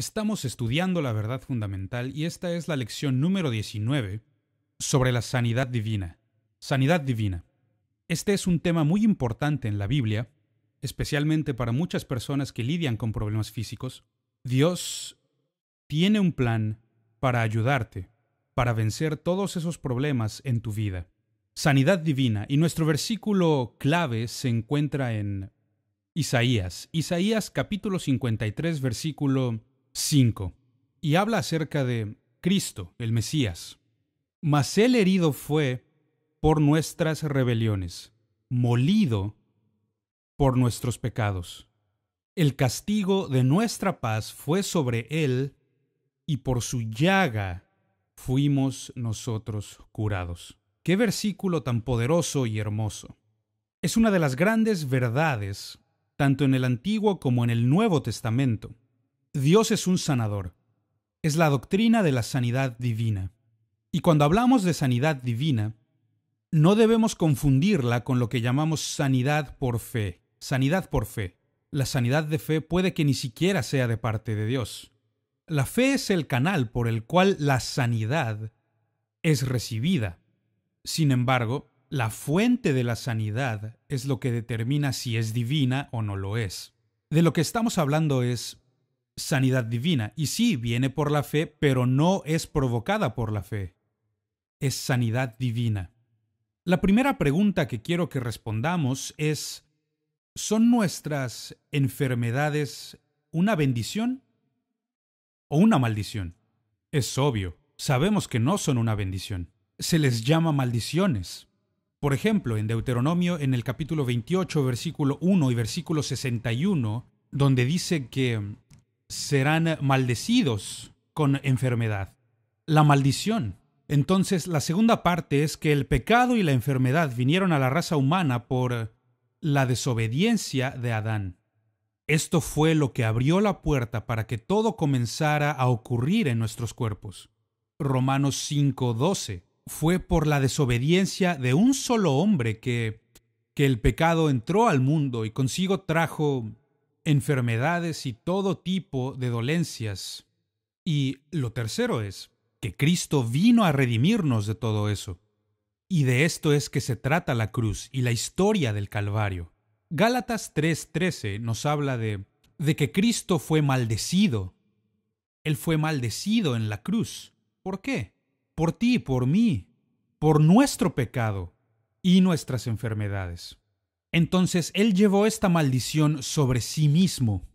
Estamos estudiando la verdad fundamental y esta es la lección número 19 sobre la sanidad divina. Sanidad divina. Este es un tema muy importante en la Biblia, especialmente para muchas personas que lidian con problemas físicos. Dios tiene un plan para ayudarte, para vencer todos esos problemas en tu vida. Sanidad divina. Y nuestro versículo clave se encuentra en Isaías. Isaías capítulo 53, versículo 5. Y habla acerca de Cristo, el Mesías. Mas él herido fue por nuestras rebeliones, molido por nuestros pecados. El castigo de nuestra paz fue sobre él, y por su llaga fuimos nosotros curados. ¡Qué versículo tan poderoso y hermoso! Es una de las grandes verdades, tanto en el Antiguo como en el Nuevo Testamento. Dios es un sanador. Es la doctrina de la sanidad divina. Y cuando hablamos de sanidad divina, no debemos confundirla con lo que llamamos sanidad por fe. Sanidad por fe. La sanidad de fe puede que ni siquiera sea de parte de Dios. La fe es el canal por el cual la sanidad es recibida. Sin embargo, la fuente de la sanidad es lo que determina si es divina o no lo es. De lo que estamos hablando es sanidad divina. Y sí, viene por la fe, pero no es provocada por la fe. Es sanidad divina. La primera pregunta que quiero que respondamos es: ¿son nuestras enfermedades una bendición o una maldición? Es obvio, sabemos que no son una bendición. Se les llama maldiciones. Por ejemplo, en Deuteronomio, en el capítulo 28, versículo 1 y versículo 61, donde dice que serán maldecidos con enfermedad. La maldición. Entonces, la segunda parte es que el pecado y la enfermedad vinieron a la raza humana por la desobediencia de Adán. Esto fue lo que abrió la puerta para que todo comenzara a ocurrir en nuestros cuerpos. Romanos 5:12. Fue por la desobediencia de un solo hombre que el pecado entró al mundo y consigo trajo enfermedades y todo tipo de dolencias. Y lo tercero es que Cristo vino a redimirnos de todo eso. Y de esto es que se trata la cruz y la historia del Calvario. Gálatas 3:13 nos habla de que Cristo fue maldecido. Él fue maldecido en la cruz. ¿Por qué? Por ti y por mí, por nuestro pecado y nuestras enfermedades. Entonces, Él llevó esta maldición sobre sí mismo.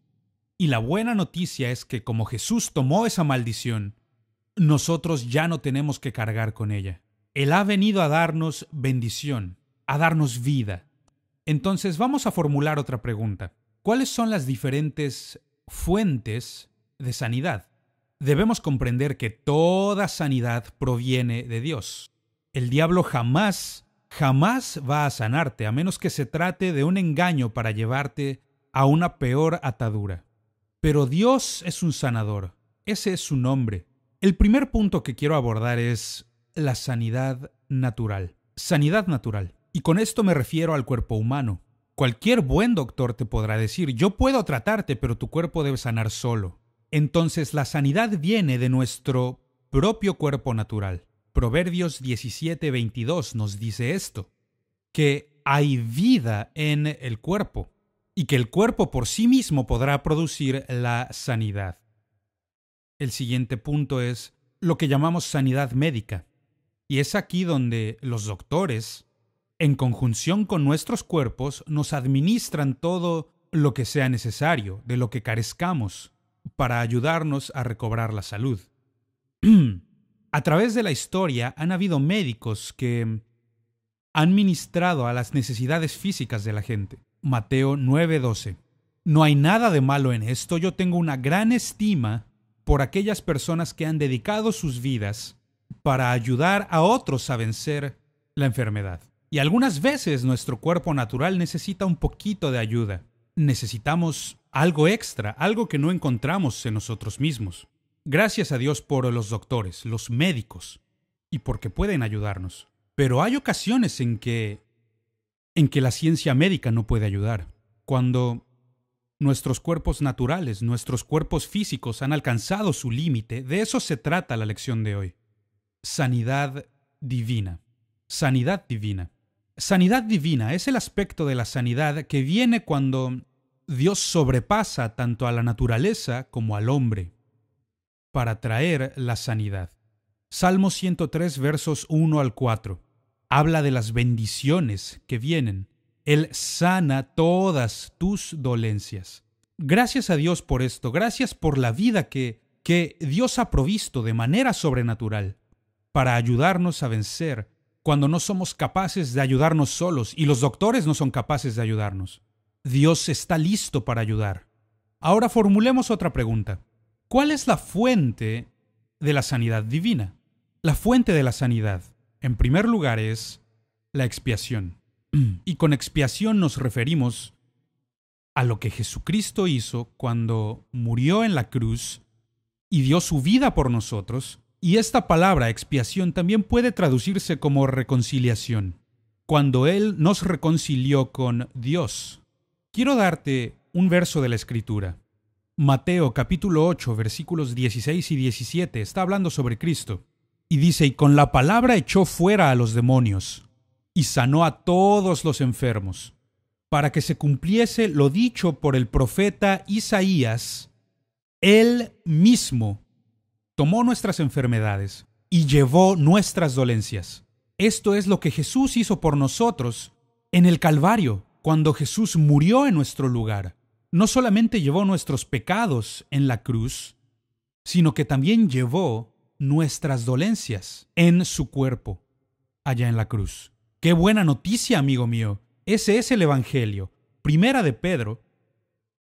Y la buena noticia es que como Jesús tomó esa maldición, nosotros ya no tenemos que cargar con ella. Él ha venido a darnos bendición, a darnos vida. Entonces, vamos a formular otra pregunta. ¿Cuáles son las diferentes fuentes de sanidad? Debemos comprender que toda sanidad proviene de Dios. El diablo jamás va a sanarte, a menos que se trate de un engaño para llevarte a una peor atadura. Pero Dios es un sanador. Ese es su nombre. El primer punto que quiero abordar es la sanidad natural. Sanidad natural. Y con esto me refiero al cuerpo humano. Cualquier buen doctor te podrá decir: yo puedo tratarte, pero tu cuerpo debe sanar solo. Entonces la sanidad viene de nuestro propio cuerpo natural. Proverbios 17:22 nos dice esto, que hay vida en el cuerpo y que el cuerpo por sí mismo podrá producir la sanidad. El siguiente punto es lo que llamamos sanidad médica. Y es aquí donde los doctores, en conjunción con nuestros cuerpos, nos administran todo lo que sea necesario, de lo que carezcamos, para ayudarnos a recobrar la salud. A través de la historia han habido médicos que han ministrado a las necesidades físicas de la gente. Mateo 9:12. No hay nada de malo en esto. Yo tengo una gran estima por aquellas personas que han dedicado sus vidas para ayudar a otros a vencer la enfermedad. Y algunas veces nuestro cuerpo natural necesita un poquito de ayuda. Necesitamos algo extra, algo que no encontramos en nosotros mismos. Gracias a Dios por los doctores, los médicos, y porque pueden ayudarnos. Pero hay ocasiones en que la ciencia médica no puede ayudar. Cuando Nuestros cuerpos naturales, nuestros cuerpos físicos han alcanzado su límite. De eso se trata la lección de hoy. Sanidad divina. Sanidad divina. Sanidad divina es el aspecto de la sanidad que viene cuando Dios sobrepasa tanto a la naturaleza como al hombre para traer la sanidad. Salmo 103, versos 1 al 4. Habla de las bendiciones que vienen. Él sana todas tus dolencias. Gracias a Dios por esto. Gracias por la vida que Dios ha provisto de manera sobrenatural para ayudarnos a vencer cuando no somos capaces de ayudarnos solos y los doctores no son capaces de ayudarnos. Dios está listo para ayudar. Ahora formulemos otra pregunta. ¿Cuál es la fuente de la sanidad divina? La fuente de la sanidad, en primer lugar, es la expiación. Y con expiación nos referimos a lo que Jesucristo hizo cuando murió en la cruz y dio su vida por nosotros. Y esta palabra, expiación, también puede traducirse como reconciliación, cuando Él nos reconcilió con Dios. Quiero darte un verso de la Escritura. Mateo capítulo 8, versículos 16 y 17, está hablando sobre Cristo. Y dice, y con la palabra echó fuera a los demonios, y sanó a todos los enfermos, para que se cumpliese lo dicho por el profeta Isaías. Él mismo tomó nuestras enfermedades y llevó nuestras dolencias. Esto es lo que Jesús hizo por nosotros en el Calvario, cuando Jesús murió en nuestro lugar. No solamente llevó nuestros pecados en la cruz, sino que también llevó nuestras dolencias en su cuerpo, allá en la cruz. ¡Qué buena noticia, amigo mío! Ese es el Evangelio. Primera de Pedro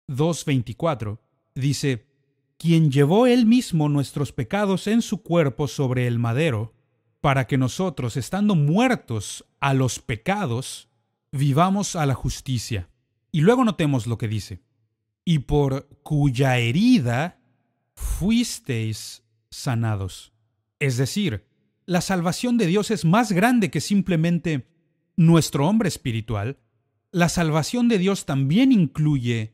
2:24 dice, quien llevó él mismo nuestros pecados en su cuerpo sobre el madero, para que nosotros, estando muertos a los pecados, vivamos a la justicia. Y luego notemos lo que dice, y por cuya herida fuisteis sanados. Es decir, la salvación de Dios es más grande que simplemente nuestro hombre espiritual. La salvación de Dios también incluye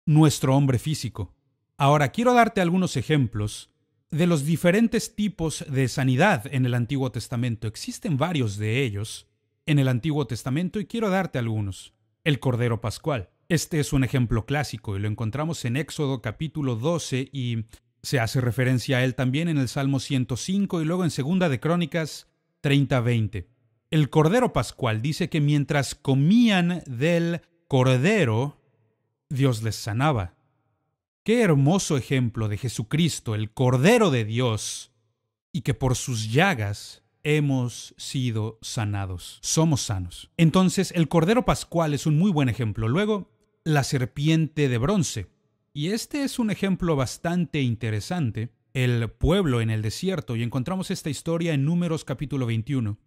nuestro hombre físico. Ahora, quiero darte algunos ejemplos de los diferentes tipos de sanidad en el Antiguo Testamento. Existen varios de ellos en el Antiguo Testamento y quiero darte algunos. El Cordero Pascual. Este es un ejemplo clásico y lo encontramos en Éxodo capítulo 12 y se hace referencia a él también en el Salmo 105 y luego en Segunda de Crónicas 30:20. El Cordero Pascual dice que mientras comían del Cordero, Dios les sanaba. Qué hermoso ejemplo de Jesucristo, el Cordero de Dios, y que por sus llagas hemos sido sanados. Somos sanos. Entonces, el Cordero Pascual es un muy buen ejemplo. Luego, la serpiente de bronce. Y este es un ejemplo bastante interesante. El pueblo en el desierto, y encontramos esta historia en Números capítulo 21.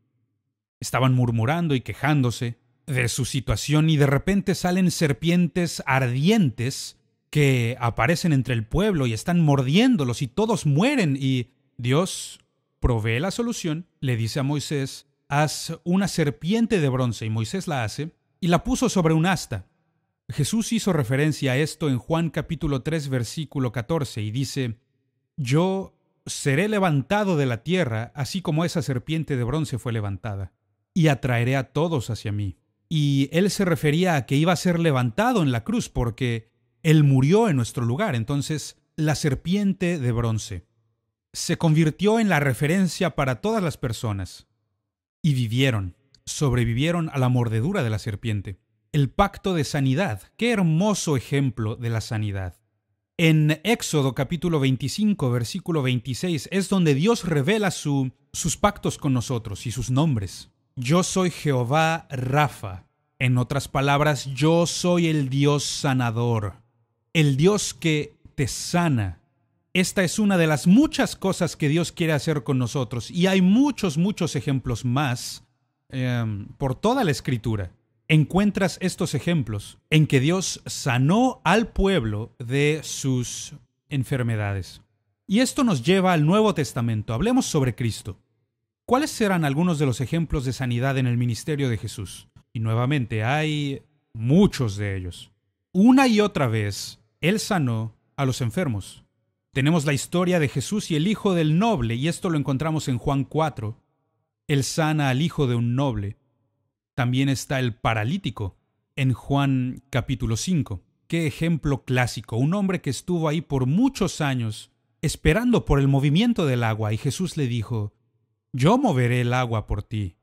Estaban murmurando y quejándose de su situación y de repente salen serpientes ardientes que aparecen entre el pueblo y están mordiéndolos y todos mueren y Dios provee la solución, le dice a Moisés, haz una serpiente de bronce y Moisés la hace y la puso sobre un asta. Jesús hizo referencia a esto en Juan capítulo 3 versículo 14 y dice, yo seré levantado de la tierra así como esa serpiente de bronce fue levantada y atraeré a todos hacia mí. Y él se refería a que iba a ser levantado en la cruz porque él murió en nuestro lugar. Entonces, la serpiente de bronce se convirtió en la referencia para todas las personas y sobrevivieron a la mordedura de la serpiente. El pacto de sanidad, qué hermoso ejemplo de la sanidad. En Éxodo capítulo 25, versículo 26, es donde Dios revela sus pactos con nosotros y sus nombres. Yo soy Jehová Rafa. En otras palabras, yo soy el Dios sanador, el Dios que te sana. Esta es una de las muchas cosas que Dios quiere hacer con nosotros y hay muchos ejemplos más por toda la Escritura. Encuentras estos ejemplos en que Dios sanó al pueblo de sus enfermedades. Y esto nos lleva al Nuevo Testamento. Hablemos sobre Cristo. ¿Cuáles serán algunos de los ejemplos de sanidad en el ministerio de Jesús? Y nuevamente hay muchos de ellos. Una y otra vez, Él sanó a los enfermos. Tenemos la historia de Jesús y el hijo del noble, y esto lo encontramos en Juan 4. Él sana al hijo de un noble. También está el paralítico en Juan capítulo 5. Qué ejemplo clásico, un hombre que estuvo ahí por muchos años esperando por el movimiento del agua, y Jesús le dijo: yo moveré el agua por ti.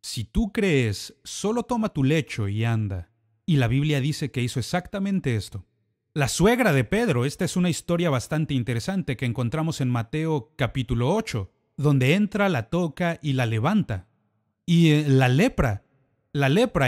Si tú crees, solo toma tu lecho y anda. Y la Biblia dice que hizo exactamente esto. La suegra de Pedro, esta es una historia bastante interesante que encontramos en Mateo capítulo 8, donde entra, la toca y la levanta. Y la lepra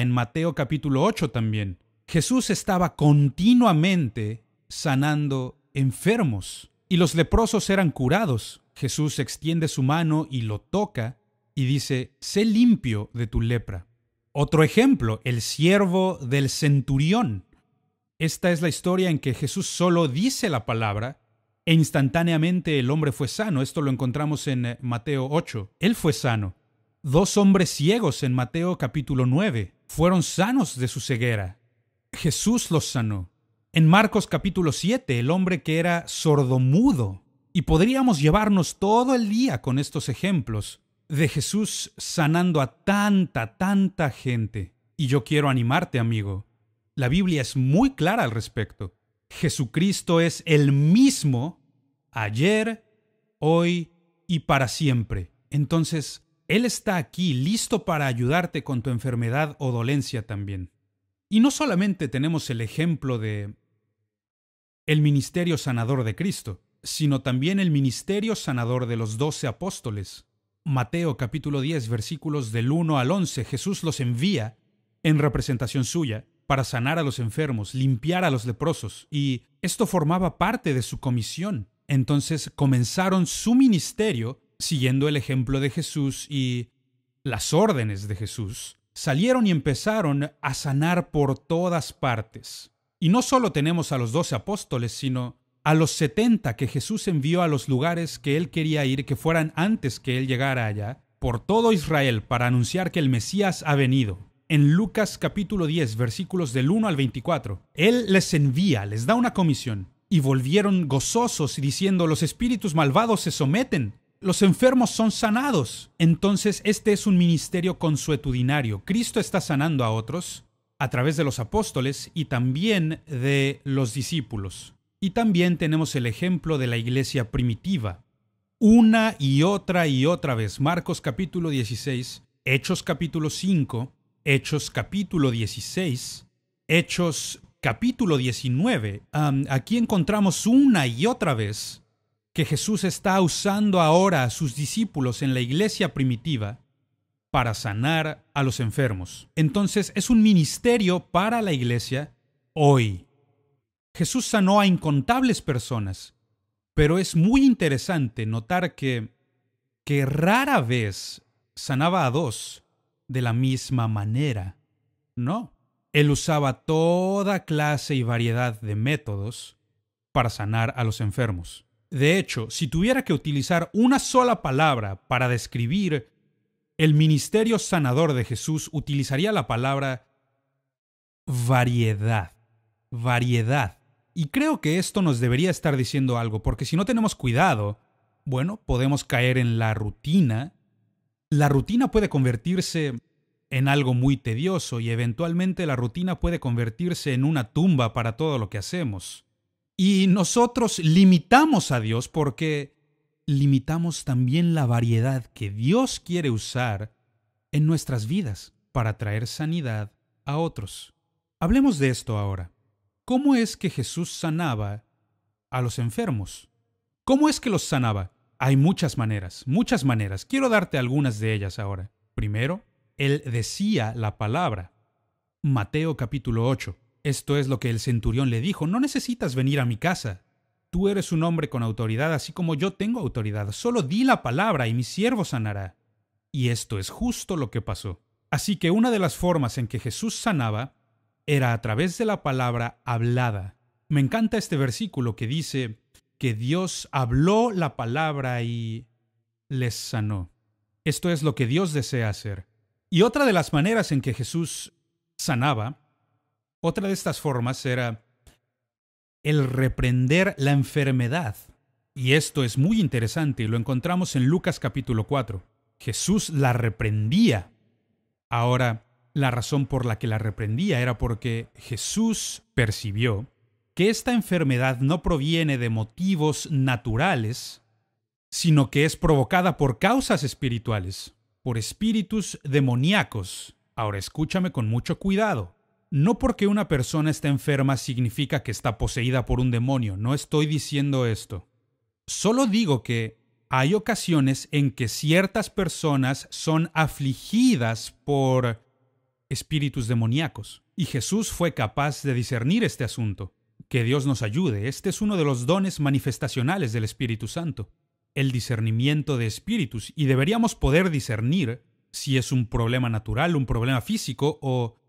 en Mateo capítulo 8 también. Jesús estaba continuamente sanando enfermos y los leprosos eran curados. Jesús extiende su mano y lo toca y dice: sé limpio de tu lepra. Otro ejemplo, el siervo del centurión. Esta es la historia en que Jesús solo dice la palabra e instantáneamente el hombre fue sano. Esto lo encontramos en Mateo 8. Él fue sano. 2 hombres ciegos en Mateo capítulo 9 fueron sanos de su ceguera. Jesús los sanó. En Marcos capítulo 7, el hombre que era sordomudo. Y podríamos llevarnos todo el día con estos ejemplos de Jesús sanando a tanta gente. Y yo quiero animarte, amigo. La Biblia es muy clara al respecto. Jesucristo es el mismo ayer, hoy y para siempre. Entonces, Él está aquí listo para ayudarte con tu enfermedad o dolencia también. Y no solamente tenemos el ejemplo de el ministerio sanador de Cristo, sino también el ministerio sanador de los 12 apóstoles. Mateo capítulo 10, versículos del 1 al 11, Jesús los envía en representación suya para sanar a los enfermos, limpiar a los leprosos, y esto formaba parte de su comisión. Entonces comenzaron su ministerio siguiendo el ejemplo de Jesús y las órdenes de Jesús. Salieron y empezaron a sanar por todas partes. Y no solo tenemos a los 12 apóstoles, sino a los 70 que Jesús envió a los lugares que Él quería ir, que fueran antes que Él llegara allá, por todo Israel para anunciar que el Mesías ha venido. En Lucas capítulo 10, versículos del 1 al 24, Él les envía, les da una comisión, y volvieron gozosos diciendo: los espíritus malvados se someten, los enfermos son sanados. Entonces este es un ministerio consuetudinario. Cristo está sanando a otros a través de los apóstoles y también de los discípulos. Y también tenemos el ejemplo de la iglesia primitiva. Una y otra vez. Marcos capítulo 16, Hechos capítulo 5, Hechos capítulo 16, Hechos capítulo 19. Aquí encontramos una y otra vez que Jesús está usando ahora a sus discípulos en la iglesia primitiva para sanar a los enfermos. Entonces es un ministerio para la iglesia hoy. Jesús sanó a incontables personas, pero es muy interesante notar que rara vez sanaba a 2 de la misma manera. No, Él usaba toda clase y variedad de métodos para sanar a los enfermos. De hecho, si tuviera que utilizar una sola palabra para describir el ministerio sanador de Jesús, utilizaría la palabra variedad. Variedad. Y creo que esto nos debería estar diciendo algo, porque si no tenemos cuidado, bueno, podemos caer en la rutina. La rutina puede convertirse en algo muy tedioso y eventualmente la rutina puede convertirse en una tumba para todo lo que hacemos. Y nosotros limitamos a Dios porque limitamos también la variedad que Dios quiere usar en nuestras vidas para traer sanidad a otros. Hablemos de esto ahora. ¿Cómo es que Jesús sanaba a los enfermos? ¿Cómo es que los sanaba? Hay muchas maneras. Quiero darte algunas de ellas ahora. Primero, Él decía la palabra. Mateo capítulo 8. Esto es lo que el centurión le dijo: no necesitas venir a mi casa. Tú eres un hombre con autoridad, así como yo tengo autoridad. Solo di la palabra y mi siervo sanará. Y esto es justo lo que pasó. Así que una de las formas en que Jesús sanaba era a través de la palabra hablada. Me encanta este versículo que dice que Dios habló la palabra y les sanó. Esto es lo que Dios desea hacer. Y otra de las maneras en que Jesús sanaba Otra de estas formas era el reprender la enfermedad. Y esto es muy interesante y lo encontramos en Lucas capítulo 4. Jesús la reprendía. Ahora, la razón por la que la reprendía era porque Jesús percibió que esta enfermedad no proviene de motivos naturales, sino que es provocada por causas espirituales, por espíritus demoníacos. Ahora escúchame con mucho cuidado. No porque una persona está enferma significa que está poseída por un demonio. No estoy diciendo esto. Solo digo que hay ocasiones en que ciertas personas son afligidas por espíritus demoníacos. Y Jesús fue capaz de discernir este asunto. Que Dios nos ayude. Este es uno de los dones manifestacionales del Espíritu Santo. El discernimiento de espíritus. Y deberíamos poder discernir si es un problema natural, un problema físico o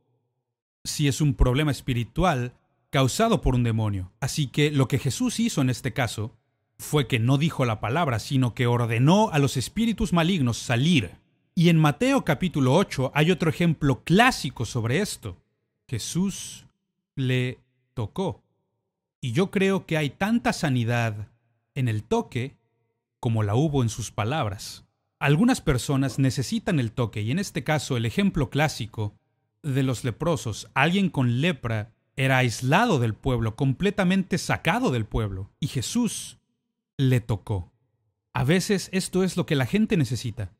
si es un problema espiritual causado por un demonio. Así que lo que Jesús hizo en este caso fue que no dijo la palabra, sino que ordenó a los espíritus malignos salir. Y en Mateo capítulo 8 hay otro ejemplo clásico sobre esto. Jesús le tocó. Y yo creo que hay tanta sanidad en el toque como la hubo en sus palabras. Algunas personas necesitan el toque, y en este caso el ejemplo clásico de los leprosos, alguien con lepra era aislado del pueblo, completamente sacado del pueblo, y Jesús le tocó. A veces esto es lo que la gente necesita.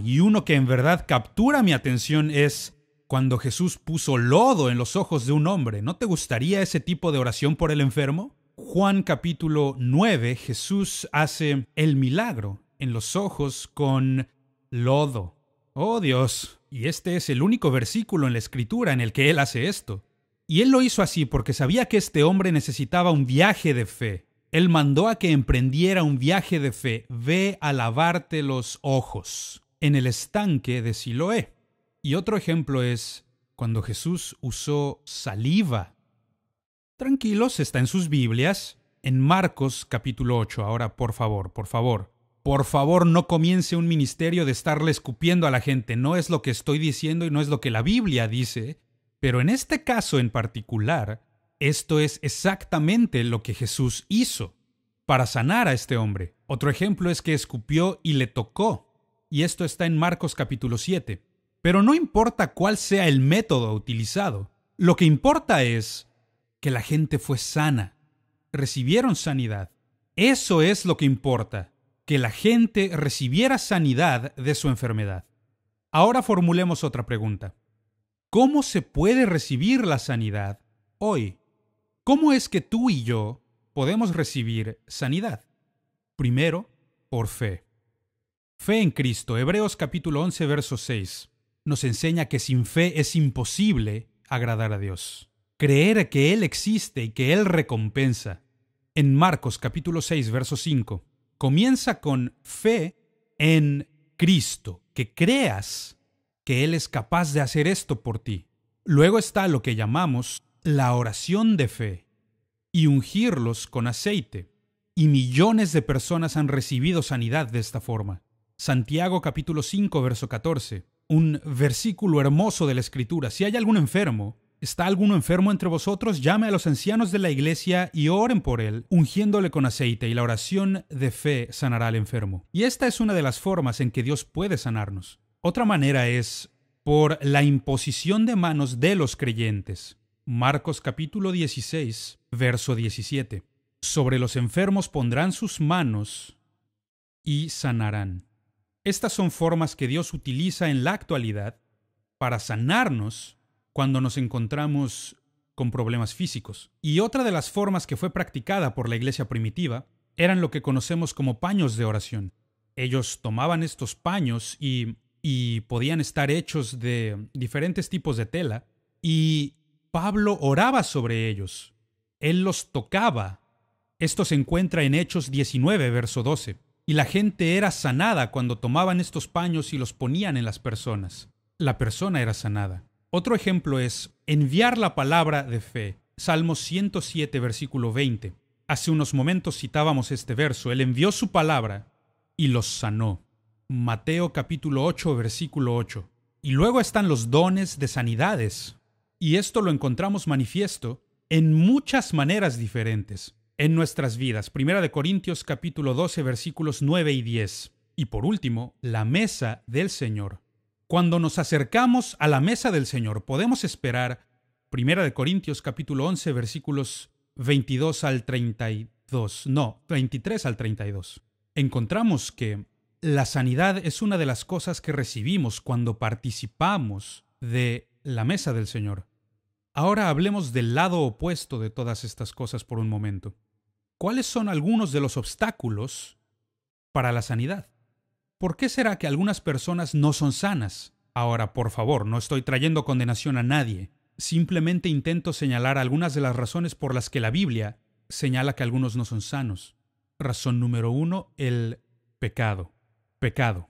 Y uno que en verdad captura mi atención es cuando Jesús puso lodo en los ojos de un hombre. ¿No te gustaría ese tipo de oración por el enfermo? Juan capítulo 9, Jesús hace el milagro en los ojos con lodo. ¡Oh, Dios! Y este es el único versículo en la Escritura en el que Él hace esto. Y Él lo hizo así porque sabía que este hombre necesitaba un viaje de fe. Él mandó a que emprendiera un viaje de fe. Ve a lavarte los ojos en el estanque de Siloé. Y otro ejemplo es cuando Jesús usó saliva. Tranquilos, está en sus Biblias, en Marcos capítulo 8. Ahora, por favor, no comience un ministerio de estarle escupiendo a la gente. No es lo que estoy diciendo y no es lo que la Biblia dice. Pero en este caso en particular, esto es exactamente lo que Jesús hizo para sanar a este hombre. Otro ejemplo es que escupió y le tocó. Y esto está en Marcos capítulo 7. Pero no importa cuál sea el método utilizado. Lo que importa es que la gente fue sana. Recibieron sanidad. Eso es lo que importa. Que la gente recibiera sanidad de su enfermedad. Ahora formulemos otra pregunta. ¿Cómo se puede recibir la sanidad hoy? ¿Cómo es que tú y yo podemos recibir sanidad? Primero, por fe. Fe en Cristo. Hebreos capítulo 11, verso 6 nos enseña que sin fe es imposible agradar a Dios. Creer que Él existe y que Él recompensa. En Marcos capítulo 6, verso 5, comienza con fe en Cristo, que creas que Él es capaz de hacer esto por ti. Luego está lo que llamamos la oración de fe y ungirlos con aceite. Y millones de personas han recibido sanidad de esta forma. Santiago capítulo 5, verso 14, un versículo hermoso de la Escritura. Si hay algún enfermo, ¿está alguno enfermo entre vosotros? Llame a los ancianos de la iglesia y oren por él, ungiéndole con aceite, y la oración de fe sanará al enfermo. Y esta es una de las formas en que Dios puede sanarnos. Otra manera es por la imposición de manos de los creyentes. Marcos capítulo 16, verso 17. Sobre los enfermos pondrán sus manos y sanarán. Estas son formas que Dios utiliza en la actualidad para sanarnos cuando nos encontramos con problemas físicos. Y otra de las formas que fue practicada por la iglesia primitiva eran lo que conocemos como paños de oración. Ellos tomaban estos paños y podían estar hechos de diferentes tipos de tela, y Pablo oraba sobre ellos. Él los tocaba. Esto se encuentra en Hechos 19, verso 12. Y la gente era sanada cuando tomaban estos paños y los ponían en las personas. La persona era sanada. Otro ejemplo es enviar la palabra de fe. Salmos 107, versículo 20. Hace unos momentos citábamos este verso. Él envió su palabra y los sanó. Mateo capítulo 8, versículo 8. Y luego están los dones de sanidades. Y esto lo encontramos manifiesto en muchas maneras diferentes en nuestras vidas. Primera de Corintios capítulo 12 versículos 9 y 10. Y por último, la mesa del Señor. Cuando nos acercamos a la mesa del Señor, podemos esperar, Primera de Corintios capítulo 11 versículos 22 al 32. No, 23 al 32. Encontramos que la sanidad es una de las cosas que recibimos cuando participamos de la mesa del Señor. Ahora hablemos del lado opuesto de todas estas cosas por un momento. ¿Cuáles son algunos de los obstáculos para la sanidad? ¿Por qué será que algunas personas no son sanas? Ahora, por favor, no estoy trayendo condenación a nadie. Simplemente intento señalar algunas de las razones por las que la Biblia señala que algunos no son sanos. Razón número 1, el pecado. Pecado.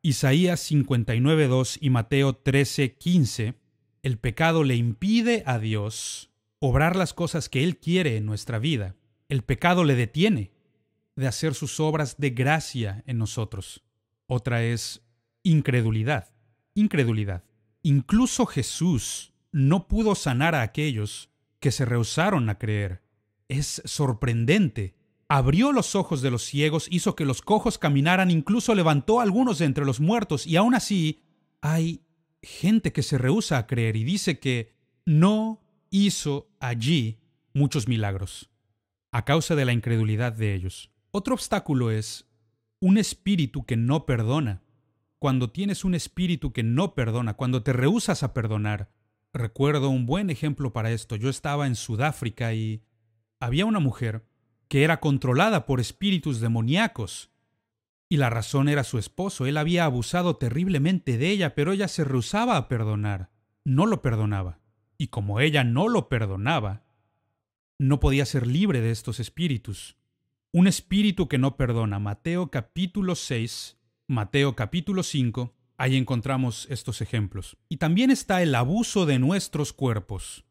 Isaías 59:2 y Mateo 13:15. El pecado le impide a Dios obrar las cosas que Él quiere en nuestra vida. El pecado le detiene de hacer sus obras de gracia en nosotros. Otra es incredulidad. Incredulidad. Incluso Jesús no pudo sanar a aquellos que se rehusaron a creer. Es sorprendente. Abrió los ojos de los ciegos, hizo que los cojos caminaran, incluso levantó a algunos de entre los muertos, y aún así hay gente que se rehúsa a creer y dice que no hizo allí muchos milagros a causa de la incredulidad de ellos. Otro obstáculo es un espíritu que no perdona. Cuando tienes un espíritu que no perdona, cuando te rehúsas a perdonar. Recuerdo un buen ejemplo para esto. Yo estaba en Sudáfrica y había una mujer que era controlada por espíritus demoníacos. Y la razón era su esposo. Él había abusado terriblemente de ella, pero ella se rehusaba a perdonar. No lo perdonaba. Y como ella no lo perdonaba, no podía ser libre de estos espíritus. Un espíritu que no perdona. Mateo capítulo 6, Mateo capítulo 5, ahí encontramos estos ejemplos. Y también está el abuso de nuestros cuerpos.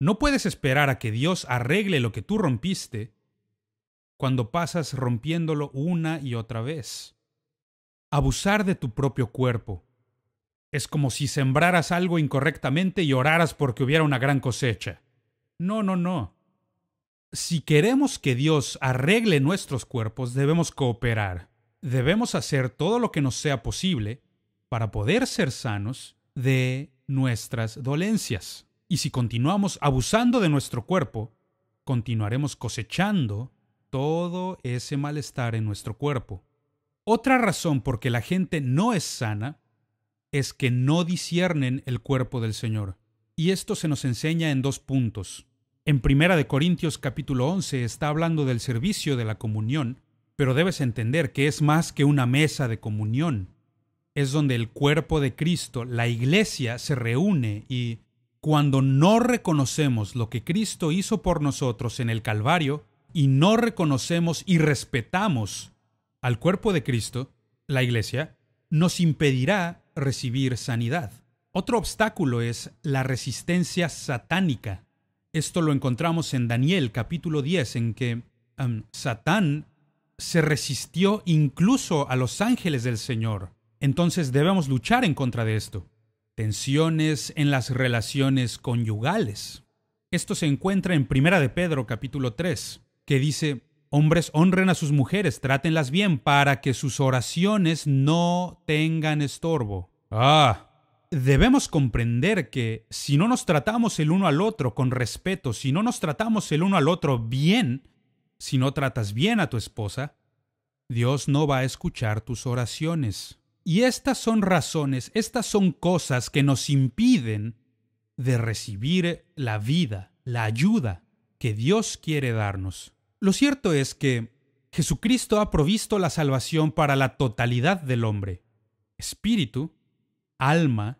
No puedes esperar a que Dios arregle lo que tú rompiste cuando pasas rompiéndolo una y otra vez. Abusar de tu propio cuerpo es como si sembraras algo incorrectamente y oraras porque hubiera una gran cosecha. No, no, no. Si queremos que Dios arregle nuestros cuerpos, debemos cooperar. Debemos hacer todo lo que nos sea posible para poder ser sanos de nuestras dolencias. Y si continuamos abusando de nuestro cuerpo, continuaremos cosechando todo ese malestar en nuestro cuerpo. Otra razón por que la gente no es sana es que no disciernen el cuerpo del Señor. Y esto se nos enseña en 2 puntos. En Primera de Corintios capítulo 11 está hablando del servicio de la comunión, pero debes entender que es más que una mesa de comunión. Es donde el cuerpo de Cristo, la iglesia, se reúne y cuando no reconocemos lo que Cristo hizo por nosotros en el Calvario y no reconocemos y respetamos al cuerpo de Cristo, la iglesia, nos impedirá recibir sanidad. Otro obstáculo es la resistencia satánica. Esto lo encontramos en Daniel capítulo 10, en que Satán se resistió incluso a los ángeles del Señor. Entonces debemos luchar en contra de esto. Tensiones en las relaciones conyugales. Esto se encuentra en Primera de Pedro capítulo 3, que dice: hombres, honren a sus mujeres, trátenlas bien para que sus oraciones no tengan estorbo. Debemos comprender que si no nos tratamos el uno al otro con respeto, si no nos tratamos el uno al otro bien, si no tratas bien a tu esposa, Dios no va a escuchar tus oraciones. Y estas son razones, estas son cosas que nos impiden de recibir la vida, la ayuda que Dios quiere darnos. Lo cierto es que Jesucristo ha provisto la salvación para la totalidad del hombre: espíritu, alma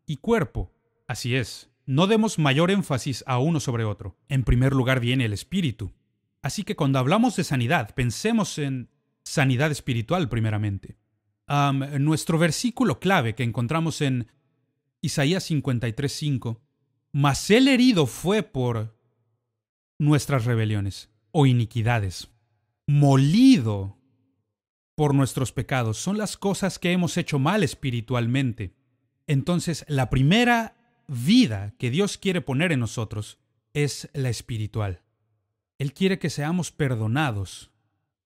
y cuerpo. Así es, no demos mayor énfasis a uno sobre otro. En primer lugar viene el espíritu. Así que cuando hablamos de sanidad, pensemos en sanidad espiritual primeramente. Nuestro versículo clave que encontramos en Isaías 53:5, mas el herido fue por nuestras rebeliones o iniquidades, molido por nuestros pecados. Son las cosas que hemos hecho mal espiritualmente. Entonces, la primera vida que Dios quiere poner en nosotros es la espiritual. Él quiere que seamos perdonados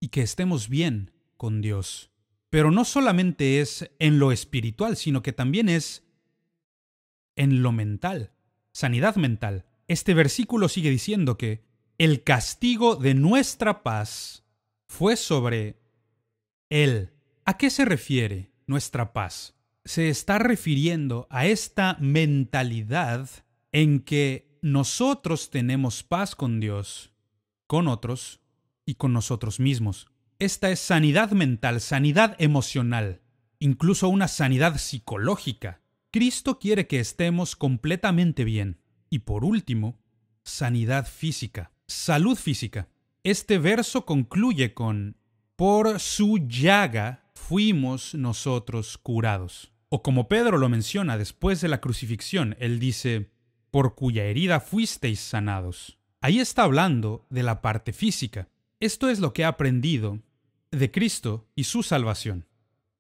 y que estemos bien con Dios. Pero no solamente es en lo espiritual, sino que también es en lo mental, sanidad mental. Este versículo sigue diciendo que el castigo de nuestra paz fue sobre Él. ¿A qué se refiere nuestra paz? Se está refiriendo a esta mentalidad en que nosotros tenemos paz con Dios, con otros y con nosotros mismos. Esta es sanidad mental, sanidad emocional, incluso una sanidad psicológica. Cristo quiere que estemos completamente bien. Y por último, sanidad física, salud física. Este verso concluye con: por su llaga fuimos nosotros curados. O como Pedro lo menciona después de la crucifixión, él dice: por cuya herida fuisteis sanados. Ahí está hablando de la parte física. Esto es lo que ha aprendido de Cristo y su salvación.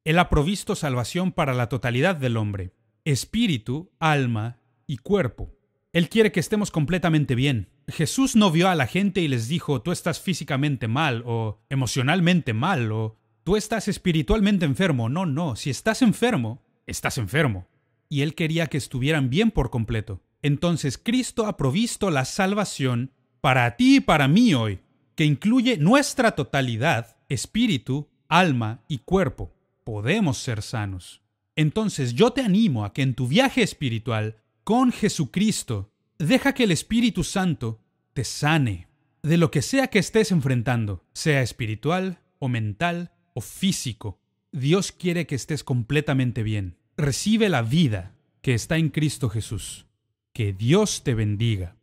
Él ha provisto salvación para la totalidad del hombre, espíritu, alma y cuerpo. Él quiere que estemos completamente bien. Jesús no vio a la gente y les dijo: tú estás físicamente mal, o emocionalmente mal, o tú estás espiritualmente enfermo. No, si estás enfermo, estás enfermo. Y Él quería que estuvieran bien por completo. Entonces Cristo ha provisto la salvación para ti y para mí hoy, que incluye nuestra totalidad, espíritu, alma y cuerpo. Podemos ser sanos. Entonces yo te animo a que en tu viaje espiritual con Jesucristo, deja que el Espíritu Santo te sane de lo que sea que estés enfrentando, sea espiritual o mental o físico. Dios quiere que estés completamente bien. Recibe la vida que está en Cristo Jesús. Que Dios te bendiga.